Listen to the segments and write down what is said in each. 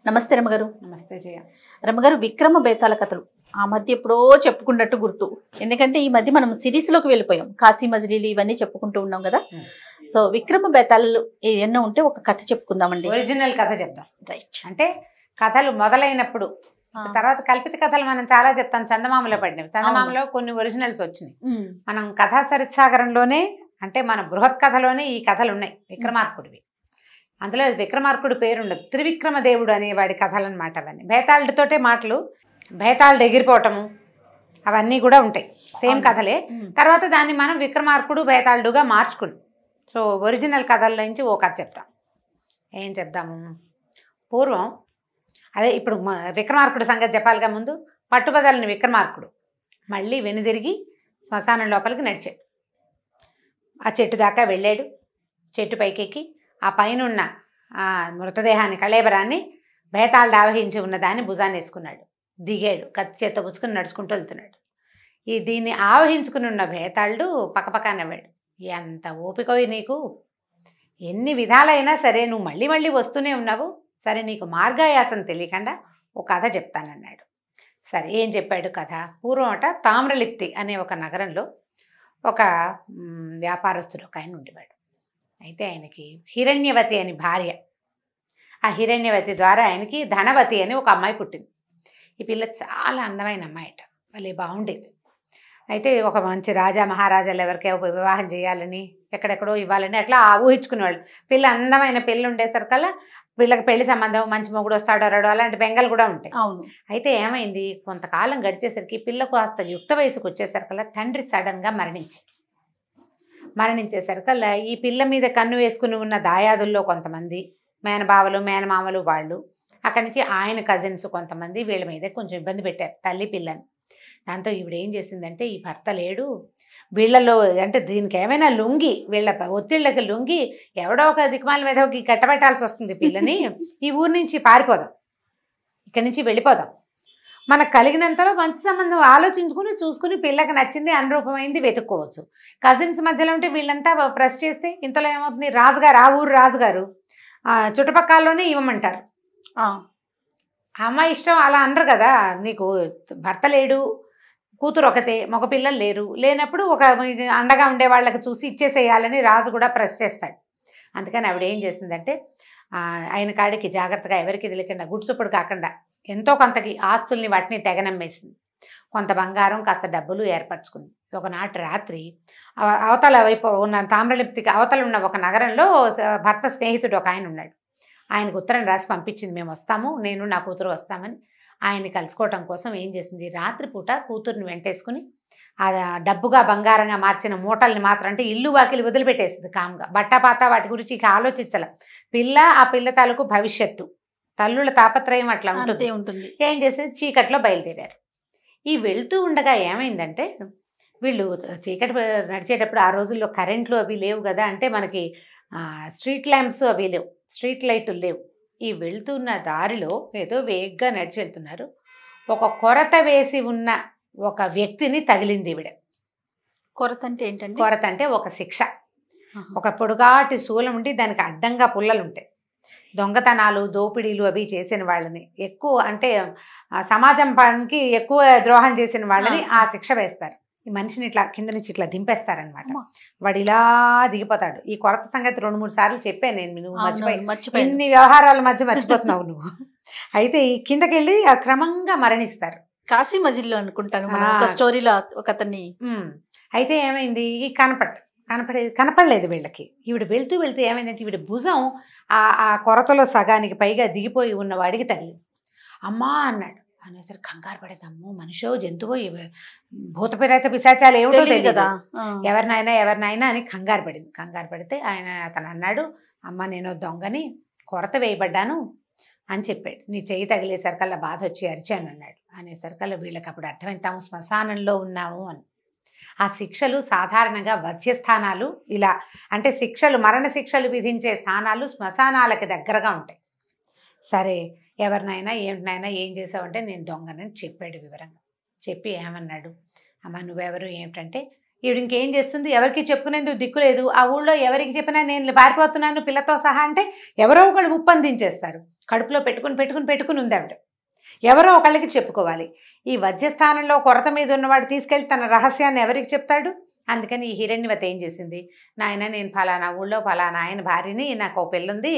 నమస్తే రమగారు. నమస్తే జయ. రమగారు, విక్రమ బేతాళ కథలు ఆ మధ్య ఎప్పుడో చెప్పుకున్నట్టు గుర్తు. ఎందుకంటే ఈ మధ్య మనం సిరీస్ లోకి వెళ్ళిపోయాం. కాశీ మజిలీలు ఇవన్నీ చెప్పుకుంటూ ఉన్నాం కదా. సో విక్రమ బేతాళాలు ఏదన్నా ఉంటే ఒక కథ చెప్పుకుందామండి. ఒరిజినల్ కథ చెప్దాం. రైట్. అంటే కథలు మొదలైనప్పుడు తర్వాత కల్పిత కథలు మనం చాలా చెప్తాం. చందమామలో పడినవి. చందమామలో కొన్ని ఒరిజినల్స్ వచ్చినాయి. మనం కథా సరిత్సాగరంలోనే అంటే మన బృహత్ కథలోనే ఈ కథలు ఉన్నాయి విక్రమార్కుడివి. అందులో విక్రమార్కుడు పేరుండదు, త్రివిక్రమ దేవుడు అనేవాడి కథలు అనమాట. అవన్నీ బేతాళుడితోటే మాటలు, బేతాళుడు ఎగిరిపోవటము అవన్నీ కూడా ఉంటాయి. సేమ్ కథలే. తర్వాత దాన్ని మనం విక్రమార్కుడు బేతాళుడుగా మార్చుకుని సో ఒరిజినల్ కథల నుంచి ఓ కథ చెప్తాం. ఏం చెప్దాము? పూర్వం అదే ఇప్పుడు విక్రమార్కుడు సంగతి చెప్పాలిగా. ముందు పట్టుబదలని విక్రమార్కుడు మళ్ళీ వెనుదిరిగి శ్మశానం లోపలికి నడిచాడు. ఆ చెట్టు దాకా వెళ్ళాడు. చెట్టు పైకెక్కి ఆ పైన ఉన్న ఆ మృతదేహాన్ని కళేబరాన్ని బేతాళుడు ఆవహించి ఉన్న దాన్ని భుజాన్ని వేసుకున్నాడు. దిగాడు. కత్తి చేత్తో పుచ్చుకుని నడుచుకుంటూ వెళ్తున్నాడు. దీన్ని ఆవహించుకుని ఉన్న బేతాళుడు పక్కపక్క నవ్వాడు. ఎంత ఓపికవి నీకు, ఎన్ని విధాలైనా సరే నువ్వు మళ్ళీ మళ్ళీ వస్తూనే ఉన్నావు. సరే నీకు మార్గాయాసం తెలియకుండా ఒక కథ చెప్తానన్నాడు. సరే ఏం చెప్పాడు కథ? పూర్వమట తామ్రలిప్తి అనే ఒక నగరంలో ఒక వ్యాపారస్తుడు ఒక ఆయన ఉండేవాడు. అయితే ఆయనకి హిరణ్యవతి అని భార్య. ఆ హిరణ్యవతి ద్వారా ఆయనకి ధనవతి అని ఒక అమ్మాయి పుట్టింది. ఈ పిల్ల చాలా అందమైన అమ్మాయిట, భలే బాగుండేది. అయితే ఒక మంచి రాజా మహారాజాలు ఎవరికైనా వివాహం చేయాలని ఎక్కడెక్కడో ఇవ్వాలని అట్లా ఊహించుకునేవాళ్ళు. పిల్ల అందమైన పెళ్ళి ఉండేసరికల్లా పిల్లకి పెళ్లి సంబంధం, మంచి మొగుడు వస్తాడో రాడో అలాంటి బెంగలు కూడా ఉంటాయి. అయితే ఏమైంది, కొంతకాలం గడిచేసరికి పిల్లకు కాస్త యుక్త వయసుకు వచ్చేసరికల్లా తండ్రి సడన్గా మరణించేసరికల్లా ఈ పిల్ల మీద కన్ను వేసుకుని ఉన్న దాయాదుల్లో కొంతమంది మేనబావలు మేనమామలు వాళ్ళు, అక్కడి నుంచి ఆయన కజిన్స్ కొంతమంది వీళ్ళ మీద కొంచెం ఇబ్బంది పెట్టారు తల్లి పిల్లని. దాంతో ఈవిడ ఏం చేసిందంటే, ఈ భర్త లేడు వీళ్ళలో అంటే దీనికి ఏమైనా లొంగి వీళ్ళ ఒత్తిళ్ళకి లొంగి ఎవడో ఒక దిక్మాల మీద కట్టబెట్టాల్సి వస్తుంది పిల్లని. ఈ ఊరి నుంచి పారిపోదాం, ఇక్కడి నుంచి వెళ్ళిపోదాం, మనకు కలిగినంతలో మంచి సంబంధం ఆలోచించుకుని చూసుకుని పిల్లకి నచ్చింది అనురూపమైంది వెతుక్కోవచ్చు. కజిన్స్ మధ్యలో ఉంటే వీళ్ళంతా ప్రెస్ చేస్తే ఇంతలో ఏమవుతుంది, రాజుగారు ఆ ఊరు రాజుగారు చుట్టుపక్కలలోనే ఇవ్వమంటారు. అమ్మాయి ఇష్టం అలా అనరు కదా. నీకు భర్త లేడు, కూతురు ఒకతే, మగ పిల్లలు లేనప్పుడు ఒక అండగా ఉండే వాళ్ళకి చూసి ఇచ్చేసేయాలని రాజు కూడా ప్రెస్ చేస్తాడు. అందుకని ఆవిడ ఏం చేసిందంటే, ఆయన కాడికి జాగ్రత్తగా ఎవరికి తెలియకుండా గుడ్సుప్పుడు కాకుండా ఎంతో కొంతకి ఆస్తుల్ని వాటిని తెగనమ్మేసింది. కొంత బంగారం కాస్త డబ్బులు ఏర్పరచుకుంది. ఒకనాటి రాత్రి అవతల వైపు ఉన్న తామ్రలిప్తికి అవతల ఉన్న ఒక నగరంలో భర్త స్నేహితుడు ఒక ఆయన ఉన్నాడు. ఆయనకు ఉత్తరం రాసి పంపించింది, మేము వస్తాము, నేను నా కూతురు వస్తామని. ఆయన్ని కలుసుకోవటం కోసం ఏం చేసింది, రాత్రిపూట కూతుర్ని వెంటేసుకుని ఆ డబ్బుగా బంగారంగా మార్చిన మూటల్ని మాత్రం అంటే ఇల్లు వాకిలి వదిలిపెట్టేసింది కామ్గా. బట్టపాత వాటి గురించి ఇక ఆలోచించాల. పిల్ల ఆ పిల్ల తాలూకు భవిష్యత్తు, తల్లుల తాపత్రయం అట్లా ఉంటుంది. ఏం చేసింది, చీకట్లో బయలుదేరారు. ఈ వెళ్తూ ఉండగా ఏమైందంటే, వీళ్ళు చీకటి నడిచేటప్పుడు ఆ రోజుల్లో కరెంట్లు అవి లేవు కదా, అంటే మనకి స్ట్రీట్ ల్యాంప్స్ అవి లేవు, స్ట్రీట్ లైట్లు లేవు. ఈ వెళ్తున్న దారిలో ఏదో వేగంగా నడిచి వెళ్తున్నారు. ఒక కొరత వేసి ఉన్న ఒక వ్యక్తిని తగిలింది ఈవిడ. కొరత అంటే ఏంటంటే? కొరత అంటే ఒక శిక్ష. ఒక పొడుగాటి శూలం ఉండి దానికి అడ్డంగా పుల్లలు ఉంటాయి. దొంగతనాలు దోపిడీలు అవి చేసిన వాళ్ళని, ఎక్కువ అంటే సమాజం పనికి ఎక్కువ ద్రోహం చేసిన వాళ్ళని ఆ శిక్ష వేస్తారు. ఈ మనిషిని ఇట్లా కింద నుంచి ఇట్లా దింపేస్తారనమాట. వాడు ఇలా దిగిపోతాడు. ఈ కొరత సంగతి 2-3 సార్లు చెప్పాను నేను, నువ్వు మర్చిపోయి ఇన్ని వ్యవహారాల మధ్య మర్చిపోతున్నావు నువ్వు. అయితే ఈ కిందకి వెళ్ళి క్రమంగా మరణిస్తారు. కాశీ మజిల్లో అనుకుంటాను ఒక స్టోరీలో ఒక అతన్ని. అయితే ఏమైంది, ఈ కనపడలేదు వీళ్ళకి. ఈవిడ వెళ్తూ ఏమైందంటే, ఈవిడ భుజం ఆ కొరతలో సగానికి పైగా దిగిపోయి ఉన్న వాడికి తగిలింది. అమ్మా అన్నాడు. అనేసరి కంగారు పడేది. అమ్మో మనిషో జంతువో భూత పిరాత పిశాచాలు ఏమిటో తెలియదు కదా, ఎవరినైనా అని కంగారు పడితే అతను అన్నాడు, అమ్మ నేను దొంగని, కొరత వేయబడ్డాను అని చెప్పాడు. నీ చెయ్యి తగిలేసరికల్లా బాధ వచ్చి అరిచాను అన్నాడు. అనేసరికల్లా వీళ్ళకి అప్పుడు అర్థమైంది తాము శ్మశానంలో ఉన్నాము అని. ఆ శిక్షలు సాధారణంగా వధ్యస్థానాలు, ఇలా అంటే శిక్షలు మరణ శిక్షలు విధించే స్థానాలు శ్మశానాలకి దగ్గరగా ఉంటాయి. సరే ఎవరినైనా ఏమిటినైనా ఏం చేసావంటే, నేను దొంగనని చెప్పాడు వివరంగా. చెప్పి ఏమన్నాడు, అమ్మ నువ్వెవరు ఏమిటంటే, ఈవిడ ఇంకేం చేస్తుంది, ఎవరికి చెప్పుకునేందుకు దిక్కులేదు. ఆ ఊళ్ళో ఎవరికి చెప్పినా నేను పారిపోతున్నాను పిల్లతో సహా అంటే ఎవరో ఒకళ్ళు ముప్పందించేస్తారు. కడుపులో పెట్టుకుని ఉంది ఆవిడ. ఎవరో ఒకళ్ళకి చెప్పుకోవాలి. ఈ వజ్రస్థానంలో కొరత మీద ఉన్నవాడు తీసుకెళ్ళి తన రహస్యాన్ని ఎవరికి చెప్తాడు? అందుకని ఈ హిరణ్యవతి ఏం చేసింది, నాయన నేను ఫలానా ఊళ్ళో ఫలానా ఆయన భార్యని, నాకు ఒక పిల్ల ఉంది,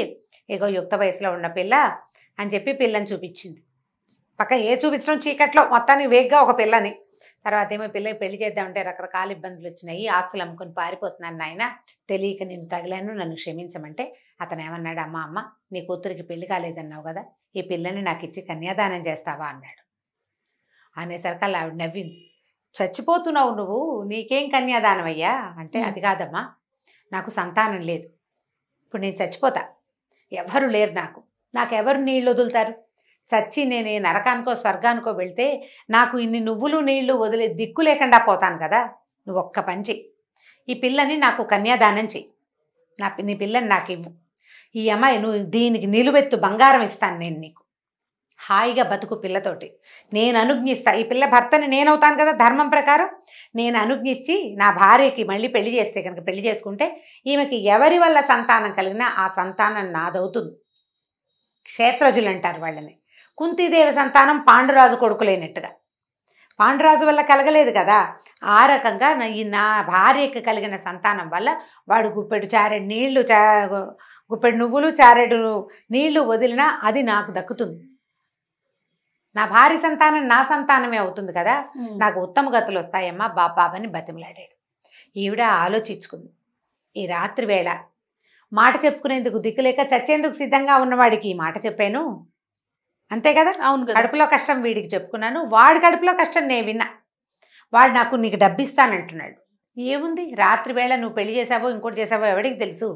ఇగో యుక్త వయసులో ఉన్న పిల్ల అని చెప్పి పిల్లని చూపించింది. పక్క చూపించడం చీకట్లో మొత్తానికి వేగ్గా ఒక పిల్లని. తర్వాత ఏమో పిల్లకి పెళ్లి చేద్దామంటే రకరకాల ఇబ్బందులు వచ్చినాయి, ఆస్తులు అమ్ముకొని పారిపోతున్నాను నాయన, తెలియక నేను తగిలాను, నన్ను క్షమించమంటే అతను ఏమన్నాడు, అమ్మ నీ కూతురికి పెళ్లి కాలేదన్నావు కదా, ఈ పిల్లని నాకు ఇచ్చి కన్యాదానం చేస్తావా అన్నాడు. అనేసరికి అలా ఆవిడ నవ్వింది. చచ్చిపోతున్నావు నువ్వు, నీకేం కన్యాదానం అయ్యా అంటే, అది కాదమ్మా, నాకు సంతానం లేదు, ఇప్పుడు నేను చచ్చిపోతా, ఎవరు లేరు, నాకెవరు నీళ్ళు వదులుతారు, చచ్చి నేను నరకానికో స్వర్గానికో వెళ్తే నాకు ఇన్ని నువ్వులు నీళ్లు వదిలే దిక్కు లేకుండా పోతాను కదా, నువ్వు ఒక్క పని చెయ్యి, ఈ పిల్లని నాకు కన్యాదానం చెయ్యి, నీ పిల్లని నాకు ఇవ్వు, ఈ అమ్మాయి నువ్వు దీనికి నిలువెత్తు బంగారం ఇస్తాను నేను నీకు, హాయిగా బతుకు పిల్లతోటి, నేను అనుజ్ఞిస్తా, ఈ పిల్ల భర్తని నేనవుతాను కదా ధర్మం ప్రకారం, నేను అనుజ్ఞించి నా భార్యకి మళ్ళీ పెళ్లి చేస్తే కనుక, పెళ్లి చేసుకుంటే ఈమెకి ఎవరి వల్ల సంతానం కలిగినా ఆ సంతానం నాదవుతుంది. క్షేత్రజులు అంటారు వాళ్ళని. కుంతీదేవి సంతానం పాండురాజు కొడుకులైనట్టుగా, పాండురాజు వల్ల కలగలేదు కదా, ఆ రకంగా నా భార్యకి కలిగిన సంతానం వల్ల వాడు గుప్పెడు చారెడు నీళ్లు గుప్పెడు నువ్వులు చారెడు నీళ్లు వదిలినా అది నాకు దక్కుతుంది, నా భార్య సంతానం నా సంతానమే అవుతుంది కదా, నాకు ఉత్తమ గతులు వస్తాయమ్మా బాబాని బతిమలాడాడు. ఈవిడ ఆలోచించుకుంది. ఈ రాత్రి వేళ మాట చెప్పుకునేందుకు దిక్కులేక చచ్చేందుకు సిద్ధంగా ఉన్నవాడికి ఈ మాట చెప్పాను, అంతే కదా, అవును, కడుపులో కష్టం వీడికి చెప్పుకున్నాను, వాడి కడుపులో కష్టం నేను విన్నా, వాడు నీకు డబ్బిస్తానంటున్నాడు, ఏముంది రాత్రి వేళ నువ్వు పెళ్లి చేసావో ఇంకోటి చేసావో ఎవడికి తెలుసు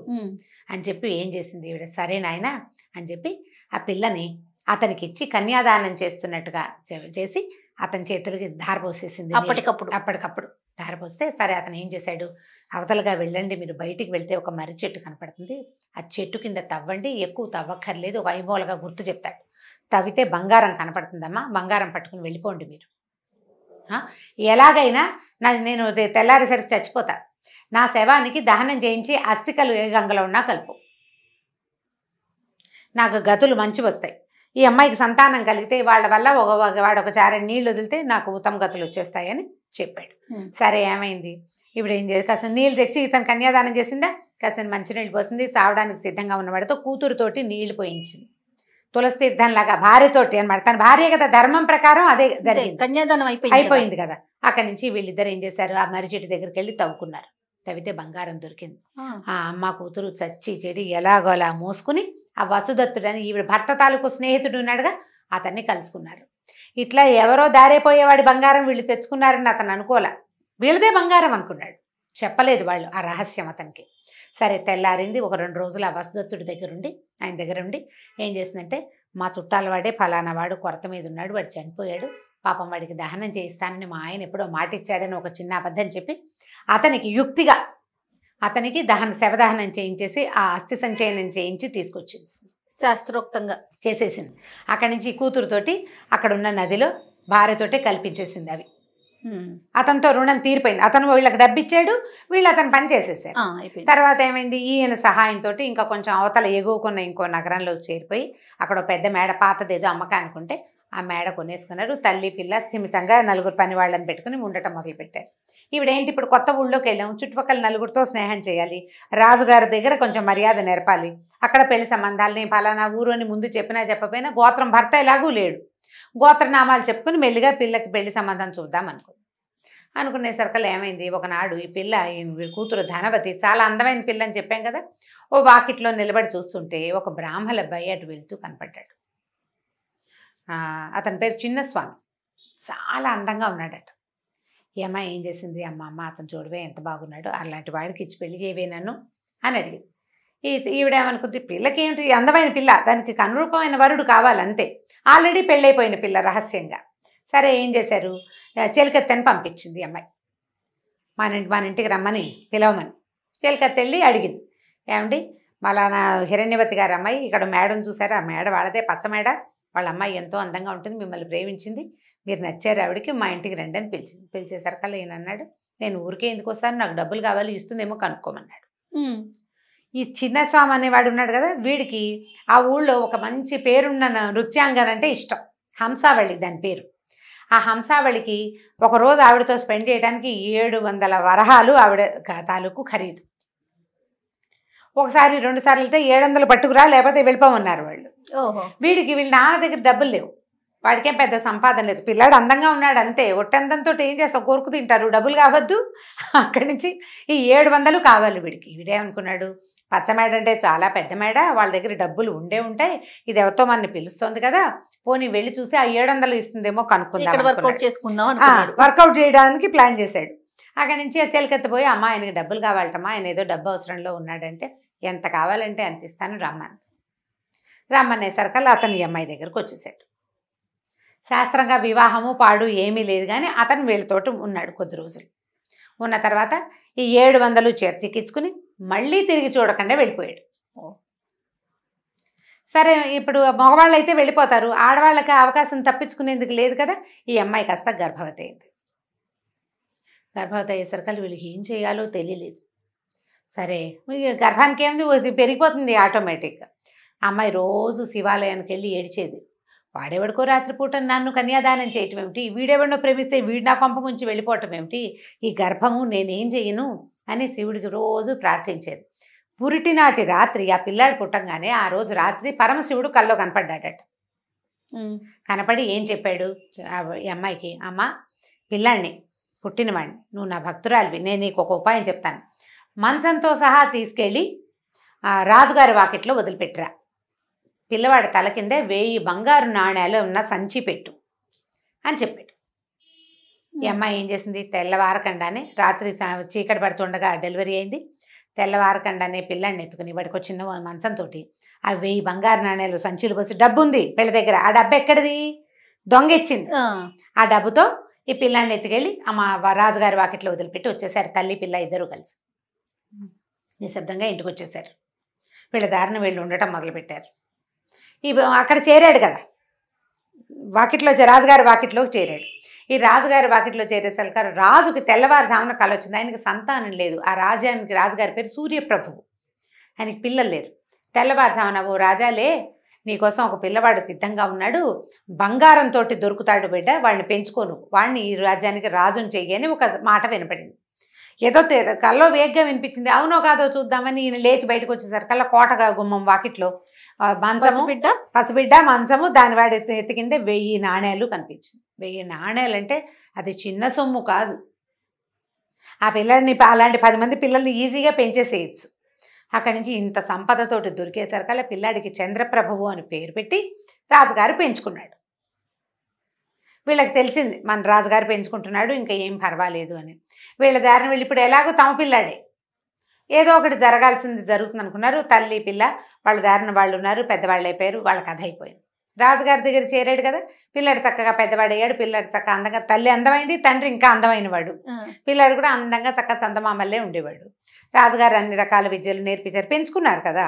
అని చెప్పి ఏం చేసింది ఈవిడ, సరే నాయనా అని చెప్పి ఆ పిల్లని అతనికి ఇచ్చి కన్యాదానం చేస్తున్నట్టుగా చేసి అతని చేతులకి ధారపోసేసింది. అప్పటికప్పుడు ధారపోస్తే సరే అతను ఏం చేశాడు, అవతలగా వెళ్ళండి, మీరు బయటికి వెళ్తే ఒక మర్రి చెట్టు కనపడుతుంది, ఆ చెట్టు కింద తవ్వండి, ఎక్కువ తవ్వక్కర్లేదు, ఒక ఐమూలగా గుర్తు చెప్తాడు, తవ్వితే బంగారం కనపడుతుందమ్మా, బంగారం పట్టుకుని వెళ్ళిపోండి మీరు, ఎలాగైనా నేను తెల్లారేసరికి చచ్చిపోతా, నా శవానికి దహనం చేయించి అస్థికలు ఏ గంగలో ఉన్నా కలుపు, నాకు గతులు మంచి వస్తాయి, ఈ అమ్మాయికి సంతానం కలిగితే వాళ్ళ వల్ల వాడు ఒక చారెడు నీళ్ళు వదిలితే నాకు ఉత్తమ గతులు వచ్చేస్తాయని చెప్పాడు. సరే ఏమైంది, ఇప్పుడు ఏం చేసి కాసిన నీళ్ళు తెచ్చి ఇతను కన్యాదానం చేసిందా, కాసిన మంచినీళ్ళు పోసింది, చావడానికి సిద్ధంగా ఉన్నవాడితో కూతురుతోటి నీళ్లు పోయించింది, తులసి తీర్థంలాగా భార్యతోటి అనమాట, తన భార్య కదా ధర్మం ప్రకారం అదే జరిగింది, కన్యాదానం అయిపోయింది కదా. అక్కడి నుంచి వీళ్ళిద్దరు ఏం చేశారు, ఆ మర్రి చెట్టు దగ్గరికి వెళ్ళి తవ్వుకున్నారు, తవ్వితే బంగారం దొరికింది. ఆ అమ్మ కూతురు చచ్చి చెడి ఎలాగో అలా మోసుకుని ఆ వసుదత్తుడని ఈవిడ భర్త తాలూకు స్నేహితుడు ఉన్నాడుగా అతన్ని కలుసుకున్నారు. ఇట్లా ఎవరో దారైపోయేవాడి బంగారం వీళ్ళు తెచ్చుకున్నారని అతను అనుకోలే, వీళ్ళదే బంగారం అనుకున్నాడు, చెప్పలేదు వాళ్ళు ఆ రహస్యం అతనికి. సరే తెల్లారింది, ఒక 2 రోజులు ఆ వసుదత్తుడి ఆయన దగ్గర ఉండి ఏం చేసిందంటే, మా చుట్టాల వాడే ఫలానా వాడు కొరత మీద ఉన్నాడు, వాడు చనిపోయాడు, పాపం వాడికి దహనం చేయిస్తానని మా ఆయన ఎప్పుడో మాట ఇచ్చాడని ఒక చిన్న అబద్ధం చెప్పి అతనికి యుక్తిగా అతనికి శవదహనం చేయించేసి ఆ అస్థి సంచయనం చేయించి తీసుకొచ్చింది, శాస్త్రోక్తంగా చేసేసింది. అక్కడి నుంచి కూతురుతోటి అక్కడ ఉన్న నదిలో భార్యతోటే కల్పించేసింది. అవి అతనితో రుణం తీరిపోయింది, అతను వీళ్ళకి డబ్బిచ్చాడు, వీళ్ళు అతను పని చేసేసారు. తర్వాత ఏమైంది, ఈయన సహాయంతో ఇంకా కొంచెం అవతల ఎగువకున్న ఇంకో నగరంలో చేరిపోయి అక్కడ పెద్ద మేడ పాతదేదో అమ్మకానికి ఉంటే ఆ మేడ కొనేసుకున్నారు. తల్లి పిల్ల స్థిమితంగా 4 పని వాళ్ళని పెట్టుకుని ఉండటం మొదలుపెట్టారు. ఈవిడేంటి, ఇప్పుడు కొత్త ఊళ్ళోకి వెళ్ళాము, చుట్టుపక్కల 4 స్నేహం చేయాలి, రాజుగారి దగ్గర కొంచెం మర్యాద నేర్పాలి, అక్కడ పెళ్లి సంబంధాలని ఫలానా ఊరు అని ముందు చెప్పినా చెప్పపోయినా గోత్రం భర్త ఎలాగూ లేడు, గోత్రనామాలు చెప్పుకుని మెల్లిగా పిల్లకి పెళ్లి సంబంధం చూద్దాం అనుకునేసరికల్ ఏమైంది, ఒకనాడు ఈ పిల్ల కూతురు ధనవతి చాలా అందమైన పిల్ల అని చెప్పాం కదా, ఓ వాకిట్లో నిలబడి చూస్తుంటే ఒక బ్రాహ్మణ అబ్బాయి అటు వెళ్తూ కనపడ్డాడు. అతని పేరు చిన్నస్వామి, చాలా అందంగా ఉన్నాడట. ఈ అమ్మాయి ఏం చేసింది, అమ్మ అతను చూడవే ఎంత బాగున్నాడు, అలాంటి వాడికి ఇచ్చి పెళ్లి చేయవే నన్ను అని అడిగింది. ఈవిడేమనుకుంది, పిల్లకి ఏమిటి అందమైన పిల్ల, దానికి అనురూపమైన వరుడు కావాలంతే, ఆల్రెడీ పెళ్ళైపోయిన పిల్ల రహస్యంగా. సరే ఏం చేశారు, చెలికత్తెని పంపించింది అమ్మాయి, మన ఇంటికి రమ్మని పిలవమని. చెలికత్తె వెళ్ళి అడిగింది, ఏమండి మలానా హిరణ్యవతి గారు అమ్మాయి ఇక్కడ మేడను చూసారు, ఆ మేడ వాళ్ళదే పచ్చ మేడ, వాళ్ళ అమ్మాయి ఎంతో అందంగా ఉంటుంది, మిమ్మల్ని ప్రేమించింది, మీరు నచ్చారు ఆవిడకి, మా ఇంటికి రండి అని పిలిచేసరికల్లా ఈయన అన్నాడు, నేను ఊరికే ఎందుకు వస్తాను, నాకు డబ్బులు కావాలి, ఇస్తుందేమో కనుక్కోమన్నాడు. ఈ చిన్నస్వామి అనేవాడు ఉన్నాడు కదా, వీడికి ఆ ఊళ్ళో ఒక మంచి పేరున్న నృత్యాంగన అంటే ఇష్టం, హంసావళి దాని పేరు. ఆ హంసావళికి ఒకరోజు ఆవిడతో స్పెండ్ చేయడానికి 700 వరహాలు ఆవిడ తాలూకు ఖరీదు. ఒకసారి 2 సార్లు వెళ్తే 700 పట్టుకురా లేకపోతే వెళ్ళిపోమన్నారు వాళ్ళు. వీడికి వీళ్ళ నాన్న దగ్గర డబ్బులు లేవు, వాడికేం పెద్ద సంపాదన లేదు, పిల్లాడు అందంగా ఉన్నాడు అంతే, ఒట్టందంతో ఏం చేస్తావు, కోరుకు తింటారు, డబ్బులు కావద్దు. అక్కడి నుంచి ఈ 700 కావాలి వీడికి. వీడేమనుకున్నాడు, పచ్చమేడ అంటే చాలా పెద్ద మేడ, వాళ్ళ దగ్గర డబ్బులు ఉంటాయి, ఇది ఎవరితో మనని పిలుస్తోంది కదా, పోనీ వెళ్ళి చూసి ఆ 700 ఇస్తుందేమో కనుక్కుందాం, వర్కౌట్ చేయడానికి ప్లాన్ చేశాడు. అక్కడి నుంచి ఆ చెలికెత్తపోయి, అమ్మ ఆయనకి డబ్బులు కావాలటమ్మా, ఆయన ఏదో డబ్బు అవసరంలో ఉన్నాడంటే, ఎంత కావాలంటే అంత ఇస్తాను రమ్మనేసరికల్లా అతను ఈ అమ్మాయి దగ్గరకు వచ్చేసాడు. శాస్త్రంగా వివాహము పాడు ఏమీ లేదు, కానీ అతను వీళ్ళతోటి ఉన్నాడు కొద్ది రోజులు. ఉన్న తర్వాత ఈ 700 చేర్చికిచ్చుకుని మళ్ళీ తిరిగి చూడకుండా వెళ్ళిపోయాడు. సరే, ఇప్పుడు మగవాళ్ళు అయితే వెళ్ళిపోతారు, ఆడవాళ్ళకి అవకాశం తప్పించుకునేందుకు లేదు కదా. ఈ అమ్మాయి కాస్త గర్భవతి అయింది. గర్భవతి అయ్యేసరికి వీళ్ళకి ఏం చేయాలో తెలియలేదు. సరే, గర్భానికి ఏముంది, పెరిగిపోతుంది ఆటోమేటిక్గా. అమ్మాయి రోజు శివాలయానికి వెళ్ళి ఏడిచేది, వాడెవడికో రాత్రిపూట నన్ను కన్యాదానం చేయటం ఏమిటి, వీడెవడినో ప్రేమిస్తే వీడు నా కొంప ముంచి వెళ్ళిపోవటం ఏమిటి, ఈ గర్భము నేనేం చేయను అని శివుడికి రోజు ప్రార్థించేది. పురిటినాటి రాత్రి ఆ పిల్లాడు పుట్టంగానే ఆ రోజు రాత్రి పరమశివుడు కల్లో కనపడ్డాడట. కనపడి ఏం చెప్పాడు ఈ అమ్మాయికి, అమ్మ పిల్లాడిని పుట్టినవాడిని, నువ్వు నా భక్తురాలివి, నేను నీకు ఒక ఉపాయం చెప్తాను, మంచంతో సహా తీసుకెళ్ళి రాజుగారి వాకిట్లో వదిలిపెట్టిరా, పిల్లవాడి తల కింద 1000 బంగారు నాణ్యాలు ఉన్న సంచి పెట్టు అని చెప్పాడు. ఈ అమ్మాయి ఏం చేసింది, తెల్లవారకండానే, రాత్రి చీకటి పడుతుండగా డెలివరీ అయింది, తెల్లవారకండానే పిల్లాడిని ఎత్తుకుని వాడికి ఒక చిన్న మంచంతో ఆ 1000 బంగారు నాణ్యాలు సంచులు పోసి, డబ్బు ఉంది పిల్ల దగ్గర, ఆ డబ్బు ఎక్కడిది, దొంగ ఇచ్చింది. ఆ డబ్బుతో ఈ పిల్లాడిని ఎత్తుకెళ్ళి రాజుగారి వాకిట్లో వదిలిపెట్టి వచ్చేసారు. తల్లి పిల్ల ఇద్దరు కలిసి నిశ్శబ్దంగా ఇంటికి వచ్చేసారు. వీళ్ళ దారిని వీళ్ళు ఉండటం మొదలుపెట్టారు. అక్కడ చేరాడు కదా, వాకిట్లో రాజుగారి వాకిట్లోకి చేరాడు. ఈ రాజుగారి వాకిట్లో చేరేసరికి రాజుకి తెల్లవారుజామున కల వచ్చింది. ఆయనకి సంతానం లేదు. ఆ రాజుగారి పేరు సూర్యప్రభువు, ఆయనకి పిల్లలు లేరు. తెల్లవారుజామున, ఓ రాజాలే, నీకోసం ఒక పిల్లవాడు సిద్ధంగా ఉన్నాడు, బంగారంతో దొరుకుతాడు బిడ్డ, వాడిని పెంచుకోను, వాడిని ఈ రాజ్యానికి రాజుని చెయ్యని ఒక మాట వినపడింది. ఏదో కల్లో వేగ్గా వినిపించింది. అవునో కాదో చూద్దామని ఈయన లేచి బయటకు వచ్చేసరికల్లా కోటగా గుమ్మం వాకిట్లో మంచము, పసిబిడ్డ మంచము, దాని వాడి ఎత్తికిందే 1000 నాణ్యాలు కనిపించింది. 1000 నాణ్యాలు అంటే అది చిన్న సొమ్ము కాదు. ఆ పిల్లల్ని అలాంటి 10 మంది పిల్లల్ని ఈజీగా పెంచేసేయచ్చు. అక్కడి నుంచి ఇంత సంపదతోటి దొరికేసరికల్లా పిల్లాడికి చంద్రప్రభువు అని పేరు పెట్టి రాజుగారు పెంచుకున్నాడు. వీళ్ళకి తెలిసింది మన రాజుగారు పెంచుకుంటున్నాడు, ఇంకా ఏం పర్వాలేదు అని. వీళ్ళ దారిని వీళ్ళు ఇప్పుడు ఎలాగో తమ పిల్లాడే, ఏదో ఒకటి జరగాల్సింది జరుగుతుంది అనుకున్నారు. తల్లి పిల్ల వాళ్ళ దారిన వాళ్ళు ఉన్నారు, పెద్దవాళ్ళు అయిపోయారు, వాళ్ళ కథ అయిపోయింది. రాజుగారి దగ్గర చేరాడు కదా, పిల్లాడు చక్కగా పెద్దవాడయ్యాడు, పిల్లాడు చక్కగా అందంగా, తల్లి అందమైంది, తండ్రి ఇంకా అందమైన వాడు, పిల్లాడు కూడా అందంగా చక్కగా చందమామల్లే ఉండేవాడు. రాజుగారు అన్ని రకాల విద్యలు నేర్పించారు, పెంచుకున్నారు కదా.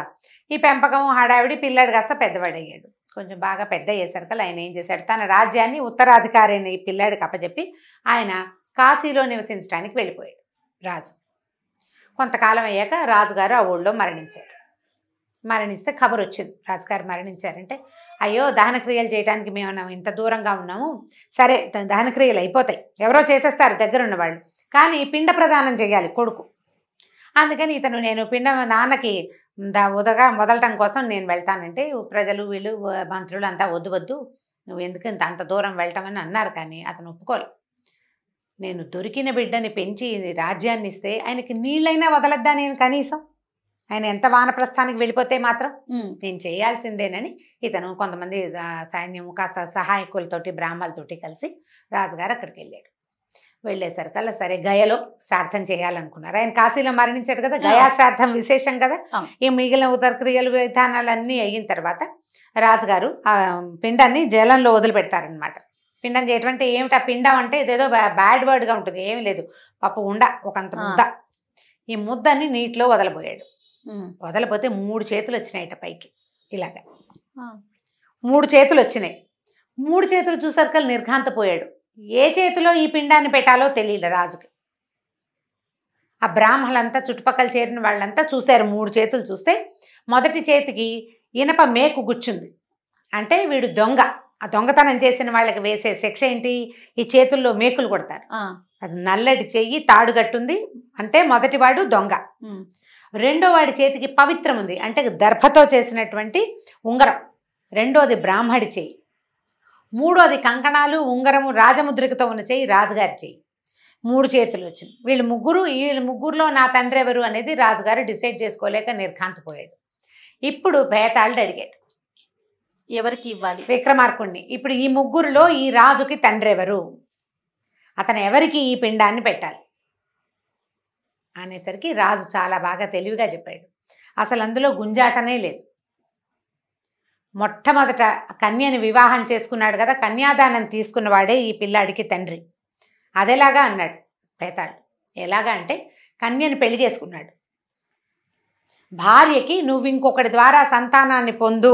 ఈ పెంపకం హడావిడి, పిల్లాడు కాస్త పెద్దవాడయ్యాడు. కొంచెం బాగా పెద్ద అయ్యేసరికి ఆయన ఏం చేశాడు, తన రాజ్యాన్ని ఉత్తరాధికారి అయిన ఈ పిల్లాడికి అప్పచెప్పి ఆయన కాశీలో నివసించడానికి వెళ్ళిపోయాడు రాజు. కొంతకాలం అయ్యాక రాజుగారు ఆ ఊళ్ళో మరణించాడు. మరణిస్తే ఖబర్ వచ్చింది, రాజుగారు మరణించారంటే. అయ్యో, దహనక్రియలు చేయడానికి మేము ఇంత దూరంగా ఉన్నాము, సరే దహనక్రియలు అయిపోతాయి, ఎవరో చేసేస్తారు దగ్గరున్న వాళ్ళు, కానీ పిండ ప్రదానం చేయాలి కొడుకు. అందుకని నేను నాన్నకి మొదలటం కోసం నేను వెళ్తానంటే ప్రజలు వీళ్ళు మంత్రులు అంతా వద్దు నువ్వు ఎందుకు అంత దూరం వెళ్ళటమని అన్నారు. కానీ అతను ఒప్పుకోలేదు. నేను దొరికిన బిడ్డని పెంచి రాజ్యాన్ని ఇస్తే ఆయనకి నీళ్ళైనా వదలద్దా నేను కనీసం, ఆయన ఎంత వానప్రస్థానికి వెళ్ళిపోతే మాత్రం నేను చేయాల్సిందేనని ఇతను కొంతమంది సైన్యము కాస్త సహాయకులతోటి బ్రాహ్మణులతోటి కలిసి రాజుగారు అక్కడికి వెళ్ళాడు. వెళ్ళేసరికల్లా సరే గయలో శ్రాద్ధం చేయాలనుకున్నారు. ఆయన కాశీలో మరణించాడు కదా, గయా శ్రాద్ధం విశేషం కదా. ఈ మిగిలిన ఉత్తరక్రియలు విధానాలన్నీ అయిన తర్వాత రాజుగారు ఆ పిండాన్ని జలంలో వదిలిపెడతారనమాట. పిండం చేయటం అంటే ఏమిటి, ఆ పిండం అంటే ఇదేదో బ్యాడ్ వర్డ్గా ఉంటుంది, ఏమీ లేదు, పప్పు ఉండ ఒకంత ముద్ద. ఈ ముద్దని నీటిలో వదలబోయాడు. వదలపోతే 3 చేతులు వచ్చినాయిట పైకి, ఇలాగా 3 చేతులు వచ్చినాయి. 3 చేతులు చూసరికల్ నిర్ఘాంతపోయాడు. ఏ చేతిలో ఈ పిండాన్ని పెట్టాలో తెలియదు రాజుకి. ఆ బ్రాహ్మలంతా చుట్టుపక్కల చేరిన వాళ్ళంతా చూశారు. 3 చేతులు చూస్తే మొదటి చేతికి ఇనప మేకు గుచ్చుంది. అంటే వీడు దొంగ. ఆ దొంగతనం చేసిన వాళ్ళకి వేసే శిక్ష ఏంటి? ఈ చేతుల్లో మేకులు కొడతారు. అది నల్లటి చెయ్యి, తాడుగట్టుంది. అంటే మొదటివాడు దొంగ. రెండో వాడి చేతికి పవిత్రం ఉంది. అంటే దర్భతో చేసినటువంటి ఉంగరం. రెండోది బ్రాహ్మడి చెయ్యి. మూడోది కంకణాలు, ఉంగరము, రాజముద్రికతో ఉన్న చెయ్యి రాజుగారి చెయ్యి. 3 చేతులు వచ్చింది. వీళ్ళ ముగ్గురులో నా తండ్రి ఎవరు అనేది రాజుగారు డిసైడ్ చేసుకోలేక నిర్ఘాంతపోయాడు. ఇప్పుడు భేతాళుడు అడిగాడు, ఎవరికి ఇవ్వాలి? విక్రమార్కుడిని. ఇప్పుడు ఈ ముగ్గురులో ఈ రాజుకి తండ్రి ఎవరు, అతను ఎవరికి ఈ పిండాన్ని పెట్టాలి అనేసరికి రాజు చాలా బాగా తెలివిగా చెప్పాడు. అసలు అందులో గుంజాటనే లేదు. మొట్టమొదట కన్యని వివాహం చేసుకున్నాడు కదా, కన్యాదానం తీసుకున్నవాడే ఈ పిల్లాడికి తండ్రి. అదేలాగా అన్నాడు భేతాళుడు. ఎలాగా అంటే కన్యని పెళ్లి చేసుకున్నాడు. భార్యకి నువ్వు ఇంకొకటి ద్వారా సంతానాన్ని పొందు,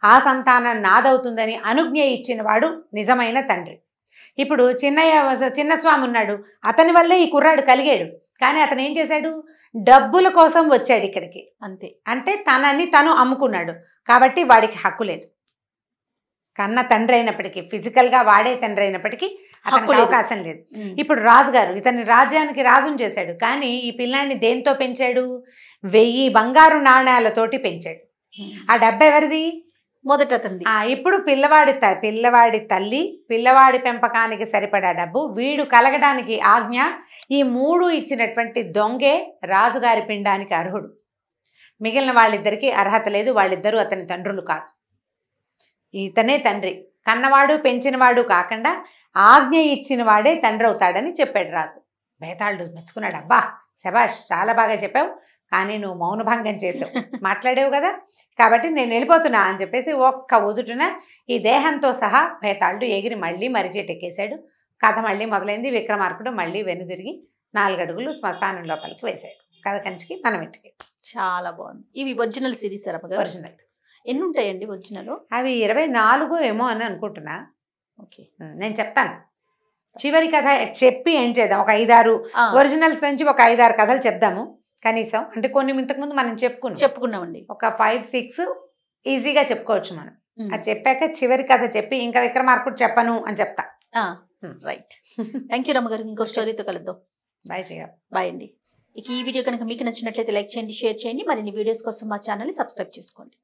ఆ సంతానం నాదవుతుందని అనుజ్ఞ ఇచ్చినవాడు నిజమైన తండ్రి. ఇప్పుడు చిన్నస్వామి ఉన్నాడు, అతని వల్లే ఈ కుర్రాడు కలిగాడు. కానీ అతను ఏం చేశాడు? డబ్బుల కోసం వచ్చాడు ఇక్కడికి, అంతే. అంటే తనని తను అమ్ముకున్నాడు. కాబట్టి వాడికి హక్కు లేదు. కన్న తండ్రి అయినప్పటికీ, ఫిజికల్గా వాడే తండ్రి అయినప్పటికీ అతనికి అవకాశం లేదు. ఇప్పుడు రాజుగారు ఇతని రాజ్యానికి రాజుని చేశాడు. కానీ ఈ పిల్లాన్ని దేంతో పెంచాడు? 1000 బంగారు నాణ్యాలతోటి పెంచాడు. ఆ డబ్బు ఎవరిది? మొదట అతనిది. ఇప్పుడు పిల్లవాడి తల్లి, పిల్లవాడి పెంపకానికి సరిపడా డబ్బు, వీడు కలగడానికి ఆజ్ఞ, ఈ 3 ఇచ్చినటువంటి దొంగే రాజుగారి పిండానికి అర్హుడు. మిగిలిన వాళ్ళిద్దరికీ అర్హత లేదు. వాళ్ళిద్దరూ అతని తండ్రులు కాదు. ఇతనే తండ్రి. కన్నవాడు పెంచినవాడు కాకుండా ఆజ్ఞ ఇచ్చిన వాడే తండ్రి అవుతాడని చెప్పాడు రాజు. భేతాళుడు మెచ్చుకున్నాడు. అబ్బా శభాష్, చాలా బాగా చెప్పావు. కానీ నువ్వు మౌనభంగం చేసావు, మాట్లాడేవు కదా, కాబట్టి నేను వెళ్ళిపోతున్నా అని చెప్పేసి ఒక్క ఉదుటున ఈ దేహంతో సహా భేతాళుడు ఎగిరి మళ్ళీ మరిచెట్టు ఎక్కేశాడు. కథ మళ్ళీ మొదలైంది. విక్రమార్కుడు మళ్ళీ వెనుదిరిగి 4 అడుగులు శ్మశానం లోపలికి వేశాడు. కథ కంచికి మనం ఇంటికి. చాలా బాగుంది. ఇవి ఒరిజినల్ సిరీస్? ఒరిజినల్. ఎన్ని ఉంటాయండి ఒరిజినల్? అవి 24 ఏమో అని అనుకుంటున్నా. ఓకే, నేను చెప్తాను. చివరి కథ చెప్పి ఏం చేద్దాం, ఒక 5-6 ఒరిజినల్స్ నుంచి ఒక 5-6 కథలు చెప్దాము కనీసం. అంటే కొన్ని ఇంతకుముందు మనం చెప్పుకున్నామండి. ఒక 5-6 ఈజీగా చెప్పుకోవచ్చు మనం. అది చెప్పాక చివరి కథ చెప్పి ఇంకా విక్రమార్కుడు చెప్పను అని చెప్తా. రైట్. థ్యాంక్ యూ రమ్మ గారు. ఇంకో స్టోరీతో కలుద్దాం. బాయ్ చెయ్య. బాయ్ అండి. ఈ వీడియో కనుక మీకు నచ్చినట్లయితే లైక్ చేయండి, షేర్ చేయండి. మరిన్ని వీడియోస్ కోసం మా ఛానల్ని సబ్స్క్రైబ్ చేసుకోండి.